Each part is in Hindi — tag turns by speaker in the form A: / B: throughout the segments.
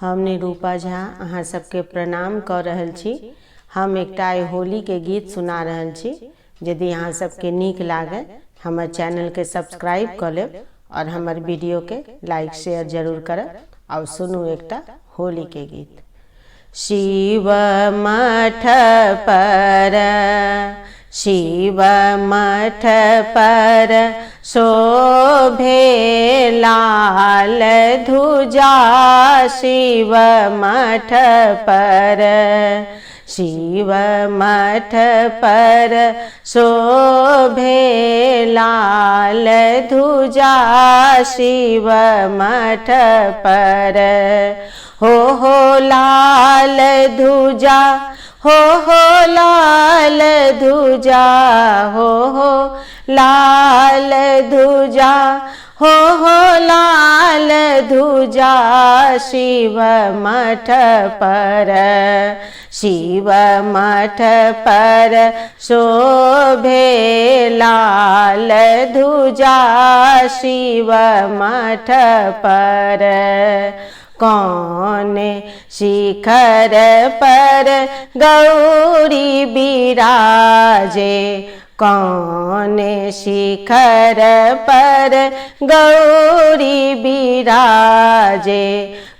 A: हम निरूपा झा अहाँ सबके प्रणाम कऽ रहल छी। हम एकटा होली के गीत सुना रहल छी। यदि अहाँ सबके नीक लागे हमर चैनल के सब्सक्राइब कर लेब और हमर वीडियो के लाइक शेयर जरूर करब। और सुनू एकटा होली के गीत। शिव मठ पर शिव मठ पर शोभे लाल ध्वजा। शिव मठ पर शिव मठ पर शोभे लाल ध्वजा। शिव मठ पर हो लाल ध्वजा हो लाल ध्वजा हो लाल ध्वजा हो लाल ध्वजा। शिव मठ पर शिव मठ पर शोभे लाल ध्वजा। शिव मठ पर कौन शिखर पर गौरी बिराजे। कौन शिखर पर गौरी बिराजे।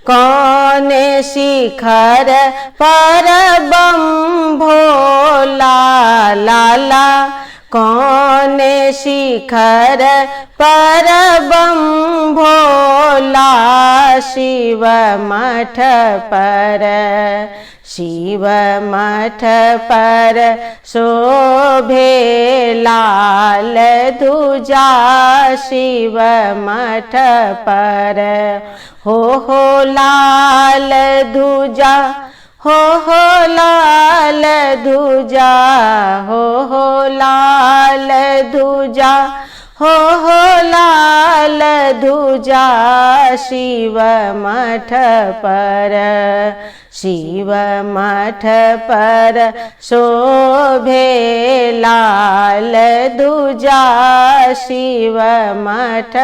A: कौन शिखर पर बम भोला लाला। कौन शिखर पर बम भोला। शिव मठ पर शिव मठ पर शोभे लाल ध्वजा। शिव मठ पर हो लाल ध्वजा हो लाल ध्वजा हो लाल ध्वजा हो लाल ध्वजा। शिव मठ पर शिव मठ पर शोभे लाल ध्वजा। शिव मठ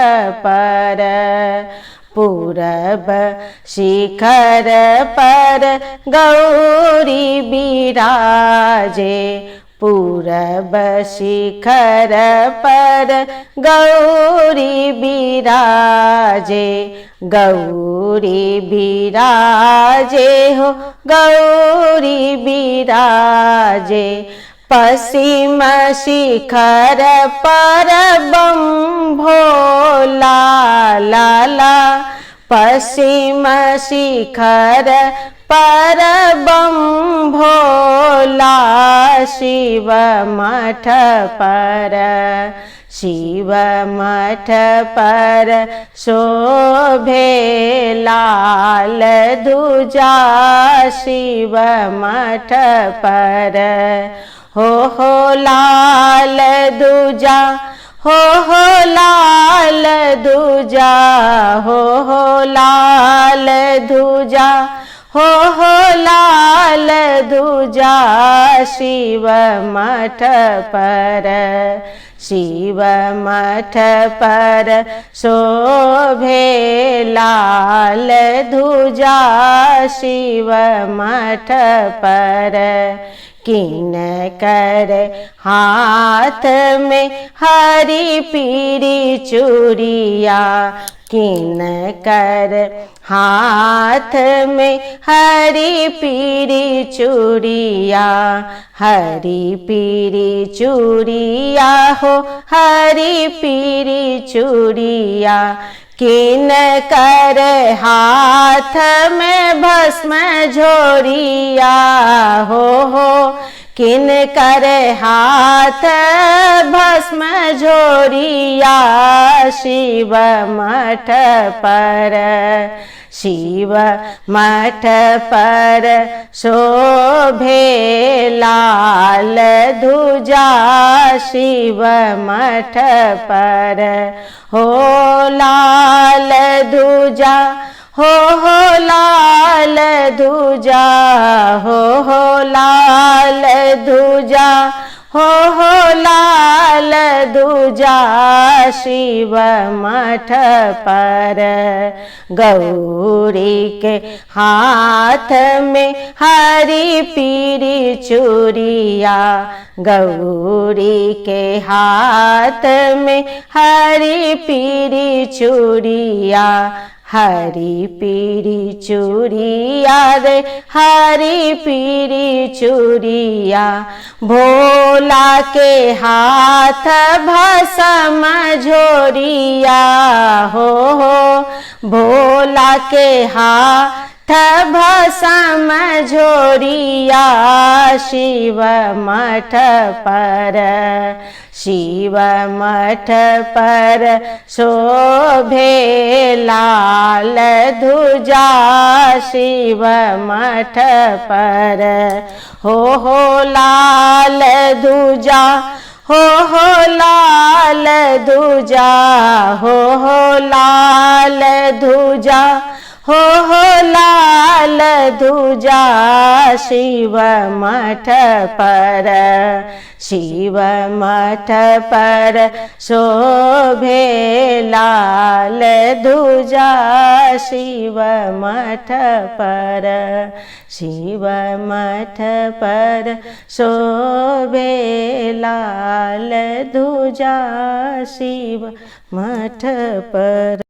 A: पर पूरब शिखर पर गौरी बिराजे। पूरब शिखर पर गौरी बिराजे। गौरी बिराजे हो गौरी बिराजे। पश्चिम शिखर पर बम भोला लाला। पश्चिम शिखर पर बम भोला। शिव मठ पर शिव मठ पर शोभे लाल ध्वजा। शिव मठ पर हो लाल ध्वजा हो लाल ध्वजा हो लाल ध्वजा हो लाल ध्वजा। शिव मठ पर शिव मठ पर शोभे लाल ध्वजा। शिव मठ पर किनकर हाथ में हरी पीरी चूड़िया। किनकर हाथ में हरी पीरी चूड़िया। हरी पीरी चूड़िया हो हरी पीरी चूड़िया। किनकर हाथ में भस्म झोरिया हो किनकर हाथ भस्म झोरिया। शिव मठ पर शिव मठ पर शोभे लाल ध्वजा। शिव मठ पर हो लाल ध्वजा हो लाल ध्वजा हो लाल ध्वजा हो लाल दूजा शिव मठ पर। गौरी के हाथ में हरी पीरी चूड़िया, गौरी के हाथ में हरी पीरी चूड़िया, हरी पीरी चूड़िया रे हरी पीरी चूड़िया। भोला के हाथ भस्म झोरिया हो, भोला के हाथ भस्म झोरिया शिव मठ पर। शिव मठ पर शोभे लाल ध्वजा शिव मठ पर। हो लाल ध्वजा, हो लाल ध्वजा, हो लाल ध्वजा, हो लाल ध्वजा शिव मठ पर। शिव मठ पर शोभे लाल ध्वजा शिव मठ पर। शिव मठ पर शोभे लाल ध्वजा शिव मठ पर।